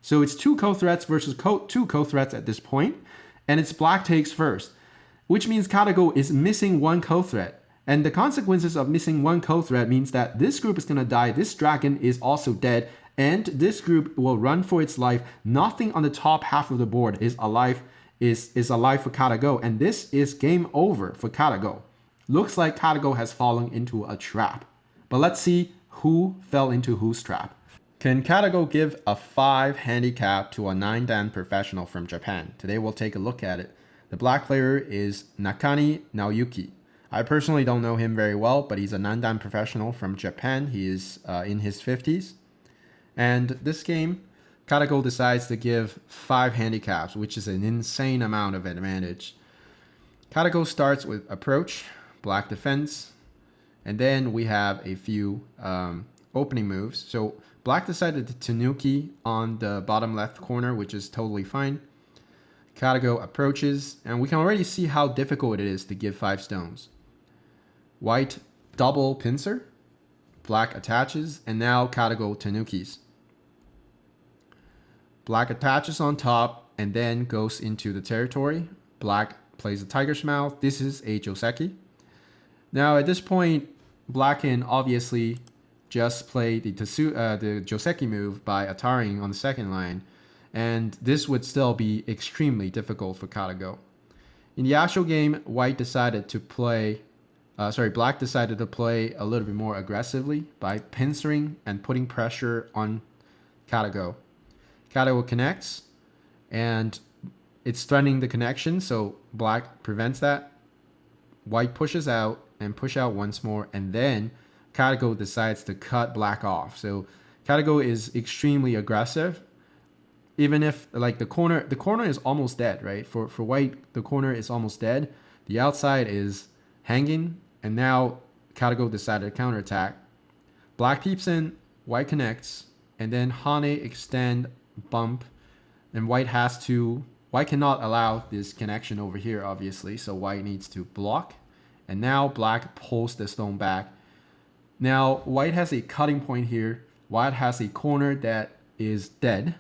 So it's two co-threats versus two co-threats at this point, and it's black takes first, which means Katago is missing one co-threat. And the consequences of missing one co-threat means that this group is going to die, this dragon is also dead, and this group will run for its life. Nothing on the top half of the board is alive for Katago, and this is game over for Katago. Looks like Katago has fallen into a trap. But let's see who fell into whose trap. Can Katago give a 5 handicap to a 9-dan professional from Japan? Today we'll take a look at it. The black player is Nakani Naoyuki. I personally don't know him very well, but he's a 9-dan professional from Japan. He is in his 50s. And this game, Katago decides to give 5 handicaps, which is an insane amount of advantage. Katago starts with approach, black defense, and then we have a few opening moves. So black decided to Tanuki on the bottom left corner, which is totally fine. Katago approaches, and we can already see how difficult it is to give 5 stones. White double pincer, black attaches, and now Katago Tanukis. Black attaches on top and then goes into the territory. Black plays a tiger's mouth. This is a Joseki. Now at this point, black can obviously just play the Joseki move by Ataring on the second line, and this would still be extremely difficult for Katago. In the actual game, black decided to play a little bit more aggressively by pincering and putting pressure on Katago. Katago connects, and it's threatening the connection, so black prevents that. White pushes out and push out once more, and then Katago decides to cut black off. So Katago is extremely aggressive, even if like the corner is almost dead, right? For white, the corner is almost dead. The outside is hanging, and now Katago decided to counterattack. Black peeps in, white connects, and then Hane extend, bump, and white cannot allow this connection over here, obviously, so white needs to block, and now black pulls the stone back. Now white has a cutting point here. White has a corner that is dead,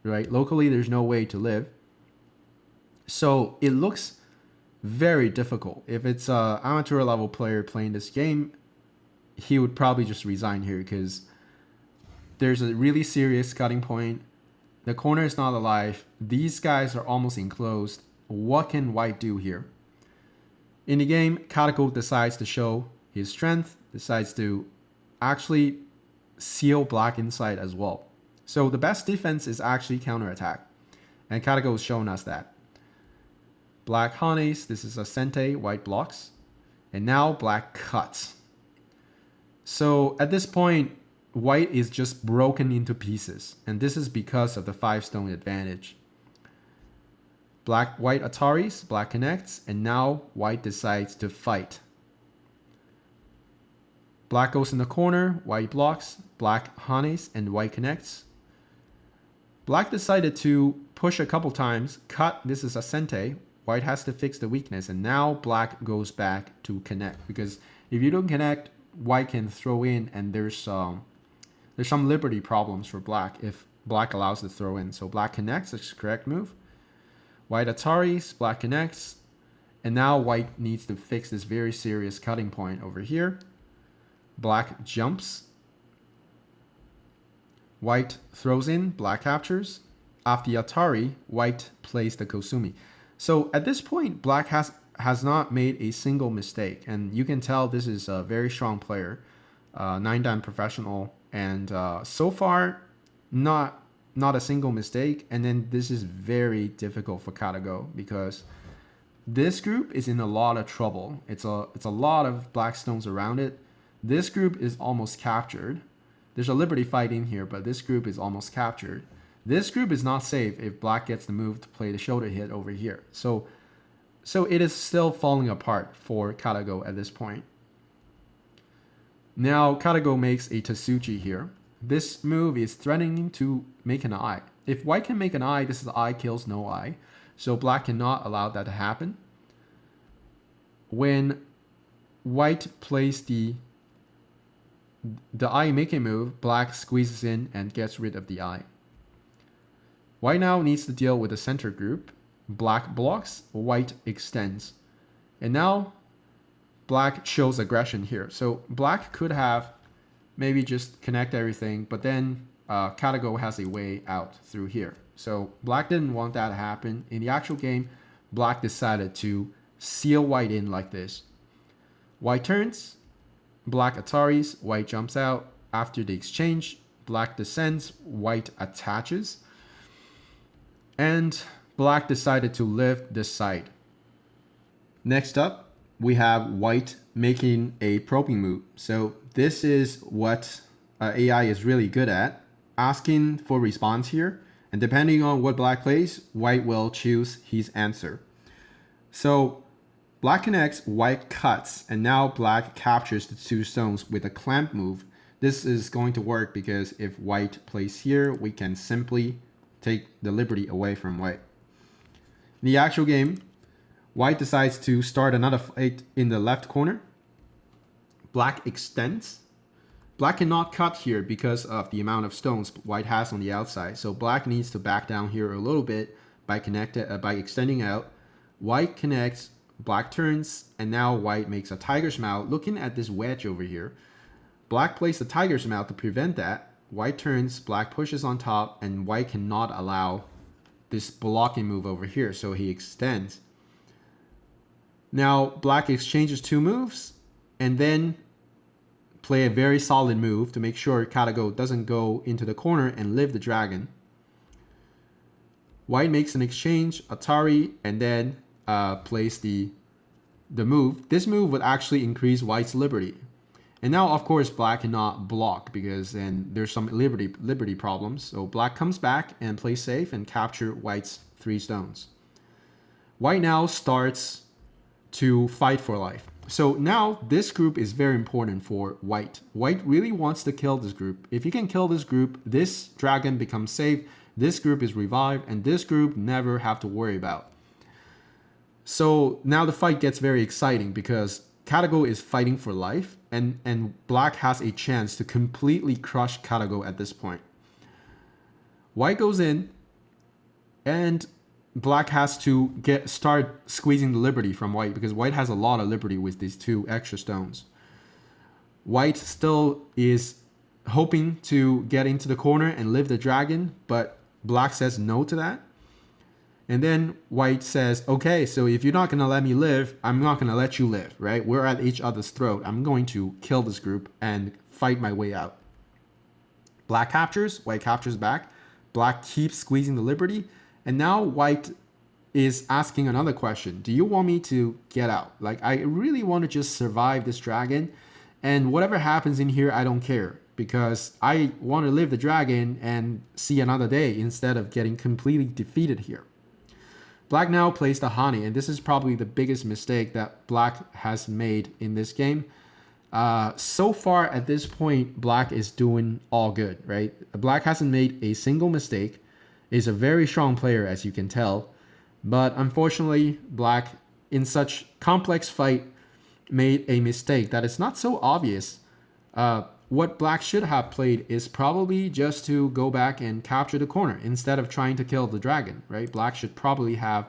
right? Locally there's no way to live, so it looks very difficult. If it's an amateur level player playing this game, he would probably just resign here because there's a really serious cutting point. The corner is not alive. These guys are almost enclosed. What can white do here? In the game, Katago decides to show his strength, decides to actually seal black inside as well. So the best defense is actually counterattack, and Katago has shown us that. Black Hanes, this is a Sente, white blocks, and now black cuts. So at this point, white is just broken into pieces, and this is because of the 5 stone advantage. White Ataris, black connects, and now white decides to fight. Black goes in the corner, white blocks, black Hanes, and white connects. Black decided to push a couple times, cut, this is a Sente, white has to fix the weakness, and now black goes back to connect, because if you don't connect, white can throw in, and there's some liberty problems for black if black allows to throw in. So black connects, that's the correct move. White Ataris, black connects, and now white needs to fix this very serious cutting point over here. Black jumps. White throws in, black captures. After the Atari, white plays the Kosumi. So at this point, black has not made a single mistake, and you can tell this is a very strong player, 9-dan professional, and so far not a single mistake. And then this is very difficult for Katago because this group is in a lot of trouble. It's a lot of black stones around it. This group is almost captured. There's a liberty fight in here, but this group is almost captured. This group is not safe if black gets the move to play the shoulder hit over here. So it is still falling apart for Katago at this point. Now Katago makes a Tatsuchi here. This move is threatening to make an eye. If white can make an eye, this is eye kills no eye. So black cannot allow that to happen. When white plays the eye making move, black squeezes in and gets rid of the eye. White now needs to deal with the center group. Black blocks, white extends. And now black shows aggression here. So black could have maybe just connect everything, but then Katago has a way out through here. So black didn't want that to happen. In the actual game, black decided to seal white in like this. White turns, black Ataris, white jumps out. After the exchange, black descends, white attaches. And black decided to live this side. Next up, we have white making a probing move. So this is what AI is really good at, asking for response here. And depending on what black plays, white will choose his answer. So black connects, white cuts, and now black captures the 2 stones with a clamp move. This is going to work because if white plays here, we can simply take the liberty away from white. In the actual game, white decides to start another fight in the left corner. Black extends. Black cannot cut here because of the amount of stones white has on the outside. So black needs to back down here a little bit by extending out. White connects, black turns, and now white makes a tiger's mouth. Looking at this wedge over here, black plays the tiger's mouth to prevent that. White turns, black pushes on top, and white cannot allow this blocking move over here, so he extends. Now black exchanges 2 moves and then play a very solid move to make sure Katago doesn't go into the corner and live the dragon. White makes an exchange, Atari, and then plays the move. This move would actually increase white's liberty. And now, of course, black cannot block because then there's some liberty problems. So black comes back and plays safe and capture white's 3 stones. White now starts to fight for life. So now this group is very important for white. White really wants to kill this group. If you can kill this group, this dragon becomes safe, this group is revived, and this group never have to worry about. So now the fight gets very exciting because Katago is fighting for life, and black has a chance to completely crush Katago at this point. White goes in, and black has to start squeezing the liberty from white because white has a lot of liberty with these 2 extra stones. White still is hoping to get into the corner and live the dragon, but black says no to that. And then white says, okay, so if you're not going to let me live, I'm not going to let you live, right? We're at each other's throat. I'm going to kill this group and fight my way out. Black captures, white captures back. Black keeps squeezing the liberty. And now white is asking another question. Do you want me to get out? Like, I really want to just survive this dragon. And whatever happens in here, I don't care. Because I want to live the dragon and see another day instead of getting completely defeated here. Black now plays the honey, and this is probably the biggest mistake that black has made in this game. So far at this point, black is doing all good, right? Black hasn't made a single mistake. Is a very strong player, as you can tell. But unfortunately, black, in such complex fight, made a mistake that is not so obvious. What black should have played is probably just to go back and capture the corner instead of trying to kill the dragon, right? Black should probably have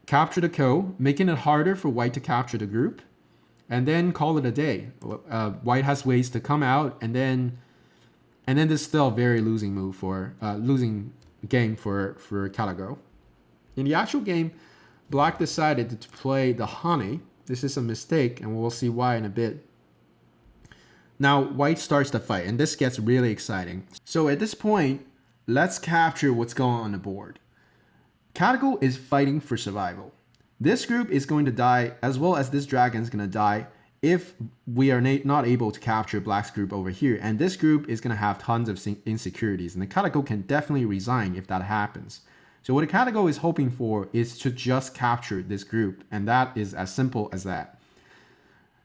captured the co, making it harder for white to capture the group, and then call it a day. White has ways to come out, and then this is still a very losing move for losing game for Katago. In the actual game, black decided to play the honey. This is a mistake, and we'll see why in a bit. Now, white starts the fight, and this gets really exciting. So at this point, let's capture what's going on the board. Katago is fighting for survival. This group is going to die, as well as this dragon is going to die, if we are not able to capture black's group over here. And this group is going to have tons of insecurities, and the Katago can definitely resign if that happens. So what the Katago is hoping for is to just capture this group, and that is as simple as that.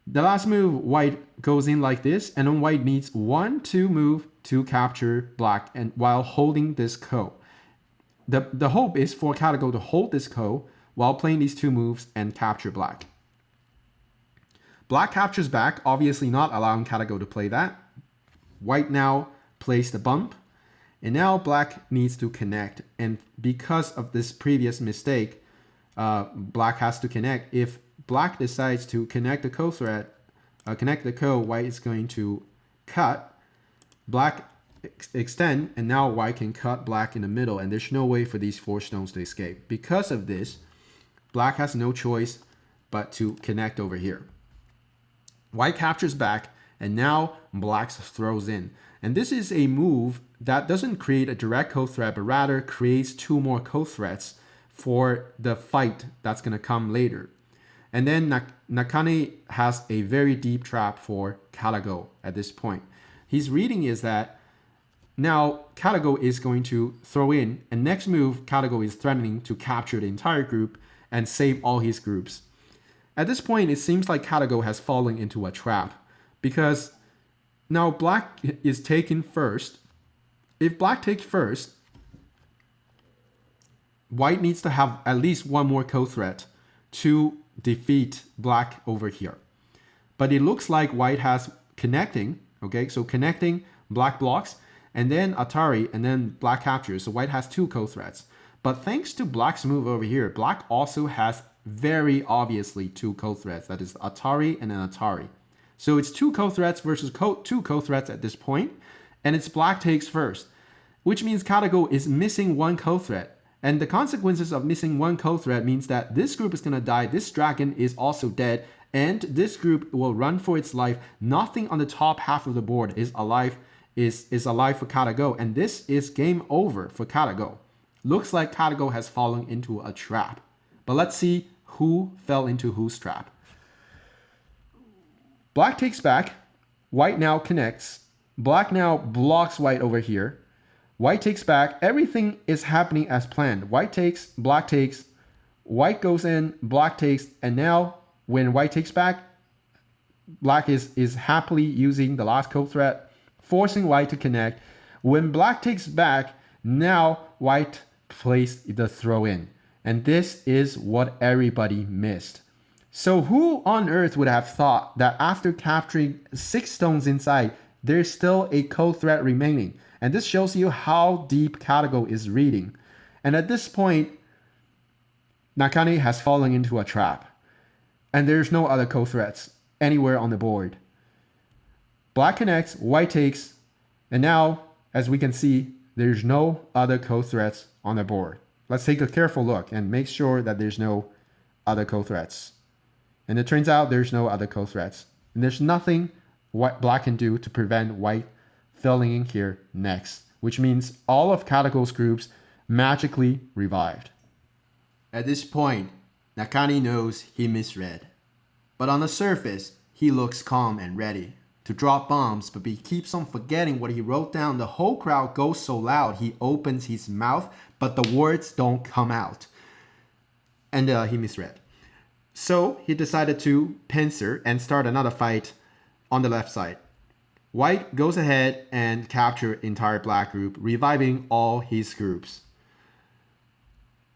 The last move, white goes in like this, and then white needs 1-2 move to capture black, and while holding this ko. The hope is for Katago to hold this ko while playing these 2 moves and capture black. Black captures back, obviously not allowing Katago to play that. White now plays the bump, And now black needs to connect. And because of this previous mistake, black has to connect. If black decides to connect the co-thread, connect the co, white is going to cut. Black extend, and now white can cut black in the middle, and there's no way for these 4 stones to escape. Because of this, black has no choice but to connect over here. White captures back, and now black throws in. And this is a move that doesn't create a direct co-thread, but rather creates 2 more co-threads for the fight that's going to come later. And then Nakane has a very deep trap for Katago at this point. His reading is that now Katago is going to throw in, and next move, Katago is threatening to capture the entire group and save all his groups. At this point, it seems like Katago has fallen into a trap, because now black is taken first. If black takes first, white needs to have at least 1 more co-threat to defeat black over here. But it looks like white has connecting, okay? So connecting, black blocks, and then Atari, and then black captures. So white has 2 co-threats. But thanks to black's move over here, black also has very obviously 2 co-threats. That is Atari and an Atari. So it's 2 co-threats versus 2 co-threats at this point, and it's black takes first, which means Katago is missing 1 co-threat. And the consequences of missing 1 co-threat means that this group is going to die, this dragon is also dead, and this group will run for its life. Nothing on the top half of the board is alive for Katago, and this is game over for Katago. Looks like Katago has fallen into a trap. But let's see who fell into whose trap. Black takes back, white now connects, black now blocks white over here. White takes back, everything is happening as planned. White takes, black takes, white goes in, black takes, and now when white takes back, black is happily using the last co-threat, forcing white to connect. When black takes back, now white plays the throw in. And this is what everybody missed. So who on earth would have thought that after capturing 6 stones inside, there's still a co-threat remaining? And this shows you how deep Katago is reading. And at this point, Nakane has fallen into a trap. And there's no other co-threats anywhere on the board. Black connects, white takes, and now, as we can see, there's no other co-threats on the board. Let's take a careful look and make sure that there's no other co-threats. And it turns out there's no other co-threats. And there's nothing black can do to prevent white filling in here next, which means all of Katago's groups magically revived. At this point, Nakane knows he misread. But on the surface, he looks calm and ready to drop bombs, but he keeps on forgetting what he wrote down. The whole crowd goes so loud, he opens his mouth, but the words don't come out. And he misread. So he decided to pincer and start another fight on the left side. White goes ahead and captures entire black group, reviving all his groups.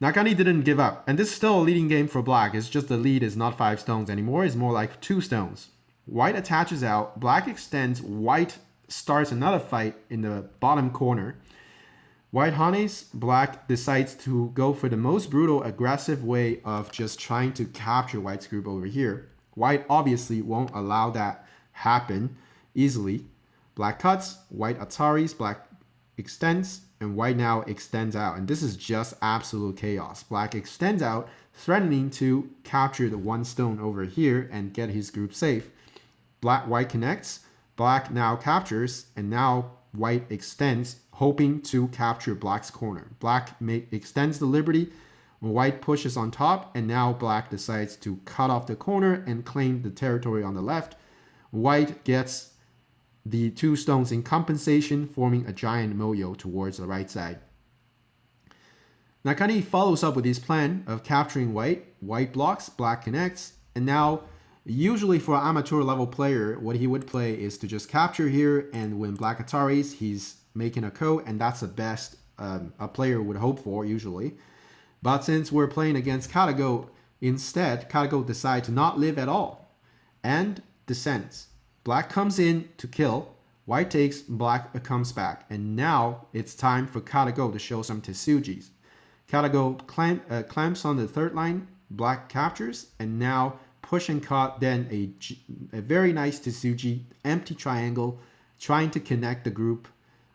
Nakane didn't give up, and this is still a leading game for black. It's just the lead is not 5 stones anymore, it's more like 2 stones. White attaches out, black extends, white starts another fight in the bottom corner. White honeys, black decides to go for the most brutal, aggressive way of just trying to capture white's group over here. White obviously won't allow that happen easily. Black cuts, white ataris, black extends, and white now extends out. And this is just absolute chaos. Black extends out, threatening to capture the 1 stone over here and get his group safe. White connects, black now captures, and now white extends, hoping to capture black's corner. Black extends the liberty, white pushes on top, and now black decides to cut off the corner and claim the territory on the left. White gets the 2 stones in compensation, forming a giant moyo towards the right side. Nakane follows up with his plan of capturing white. White blocks, black connects, and now usually for an amateur level player, what he would play is to just capture here, and when black ataris, he's making a co, and that's the best a player would hope for usually. But since we're playing against Katago, instead, Katago decides to not live at all and descends. Black comes in to kill, White takes, black comes back. And now it's time for Katago to show some Tetsujis. Katago clamps on the third line, black captures, and now push and cut, then a very nice Tetsuji, empty triangle, trying to connect the group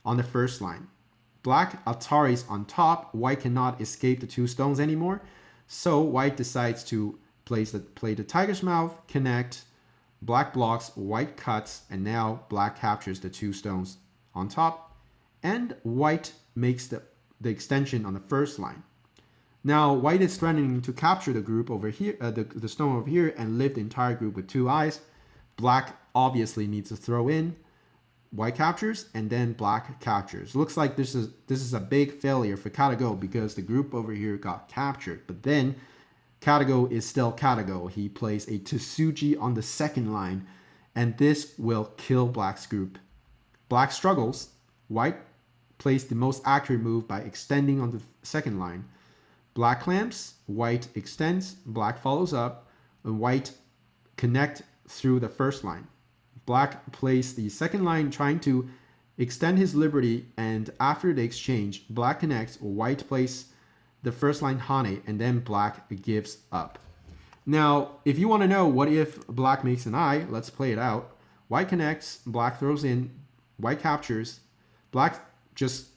on the first line. Black Atari's on top, white cannot escape the 2 stones anymore, so white decides to play the tiger's mouth, connect, black blocks, white cuts, and now black captures the 2 stones on top, and white makes the extension on the first line. Now white is threatening to capture the group over here, the stone over here, and live the entire group with 2 eyes. Black obviously needs to throw in. White captures, and then black captures. Looks like this is a big failure for Katago because the group over here got captured. But then Katago is still Katago. He plays a Tetsuji on the second line, and this will kill black's group. Black struggles. White plays the most accurate move by extending on the second line. Black clamps, white extends, black follows up, and white connect through the first line. Black plays the second line trying to extend his liberty, and after the exchange, black connects, white plays the first line Hane, and then black gives up. Now, if you want to know what if black makes an eye, let's play it out. White connects, black throws in, white captures,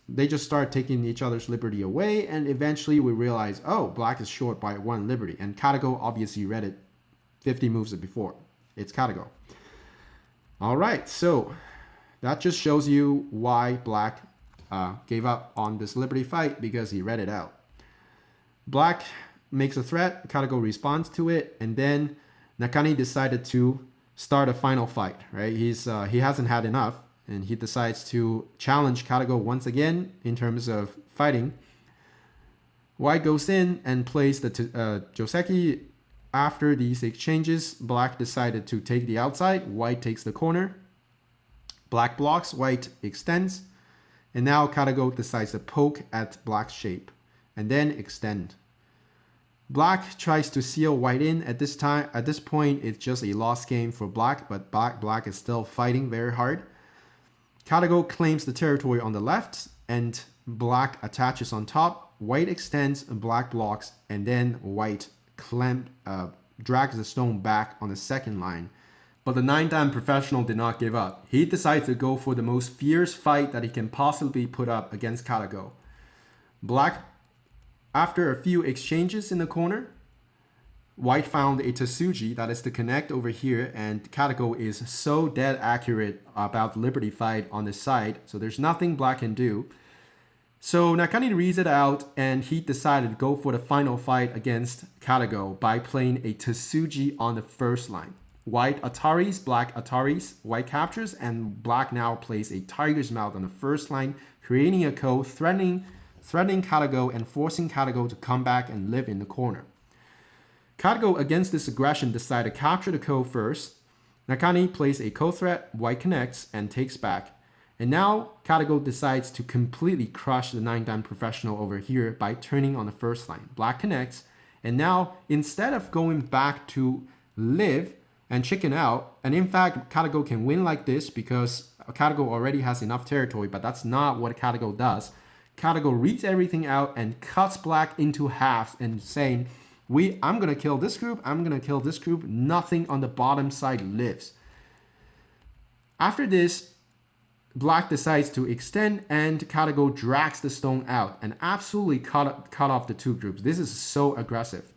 they just start taking each other's liberty away, and eventually we realize, oh, black is short by 1 liberty, and Katago obviously read it 50 moves before. It's Katago. All right, so that just shows you why black gave up on this liberty fight, because he read it out. Black makes a threat, Katago responds to it, and then Nakani decided to start a final fight, right? He hasn't had enough, and he decides to challenge Katago once again in terms of fighting. White goes in and plays the Joseki. After these exchanges, black decided to take the outside, white takes the corner. Black blocks, white extends, and now Katago decides to poke at black's shape and then extend. Black tries to seal white in. At this point, it's just a lost game for black, but black is still fighting very hard. Katago claims the territory on the left, and black attaches on top. White extends, and black blocks, and then white drags the stone back on the second line. But the 9-dan professional did not give up. He decided to go for the most fierce fight that he can possibly put up against Katago. Black, after a few exchanges in the corner, white found a Tetsuji, that is to connect over here, and Katago is so dead accurate about the liberty fight on this side, so there's nothing black can do. So Nakani reads it out, and he decided to go for the final fight against Katago by playing a Tetsuji on the first line. White Ataris, black Ataris, white captures, and black now plays a tiger's mouth on the first line, creating a code, threatening Katago and forcing Katago to come back and live in the corner. Katago, against this aggression, decided to capture the code first. Nakani plays a code threat, white connects, and takes back. And now Katago decides to completely crush the 9-dan professional over here by turning on the first line. Black connects, and now instead of going back to live and chicken out, and in fact Katago can win like this because Katago already has enough territory, but that's not what Katago does. Katago reads everything out and cuts black into halves and saying, I'm gonna kill this group, I'm gonna kill this group, nothing on the bottom side lives. After this, black decides to extend, and Katago drags the stone out and absolutely cut off the 2 groups. This is so aggressive.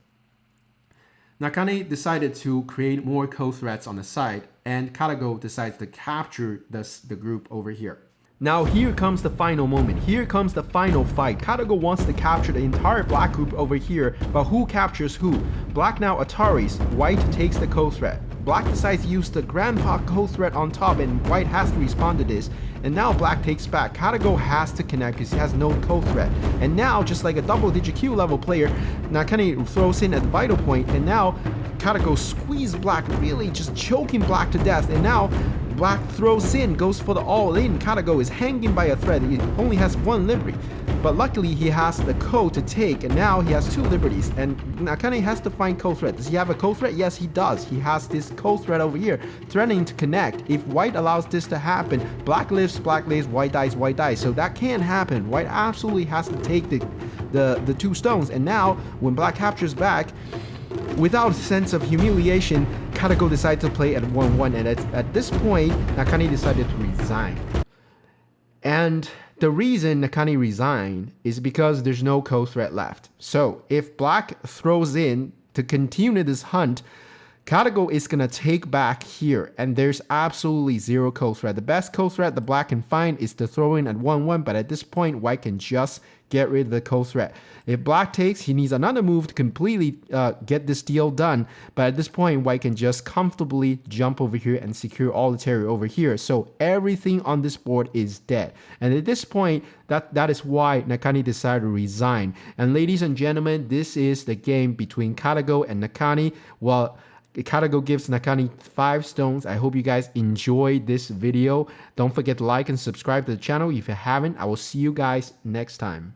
Nakani decided to create more code threats on the side, and Katago decides to capture the group over here. Now here comes the final moment. Here comes the final fight. Katago wants to capture the entire black group over here, but who captures who? Black now Ataris, white takes the code threat. Black decides to use the grandpa code threat on top, and white has to respond to this. And now black takes back. Katago has to connect because he has no code threat. And now, just like a double-digit Q level player, Nakani throws in at the vital point, and now Katago squeezes black, really just choking black to death. And now Black throws in, goes for the all-in. Katago is hanging by a thread. He only has 1 liberty. But luckily he has the code to take, and now he has 2 liberties. And Nakane has to find code threat. Does he have a code threat? Yes, he does. He has this code threat over here, threatening to connect. If white allows this to happen, black lives, white dies, white dies. So that can't happen. White absolutely has to take the 2 stones. And now, when black captures back, without a sense of humiliation, Katago decided to play at 1-1, and at this point, Nakane decided to resign. And the reason Nakane resigned is because there's no code threat left. So if black throws in to continue this hunt, Katago is going to take back here, and there's absolutely 0 code threat. The best code threat the black can find is to throw in at 1-1, but at this point, white can just get rid of the code threat. If black takes, he needs another move to completely get this deal done, but at this point, white can just comfortably jump over here and secure all the territory over here. So everything on this board is dead. And at this point, that is why Nakane decided to resign. And ladies and gentlemen, this is the game between Katago and Nakane. Well, Katago gives Nakane 5 stones. I hope you guys enjoyed this video. Don't forget to like and subscribe to the channel if you haven't. I will see you guys next time.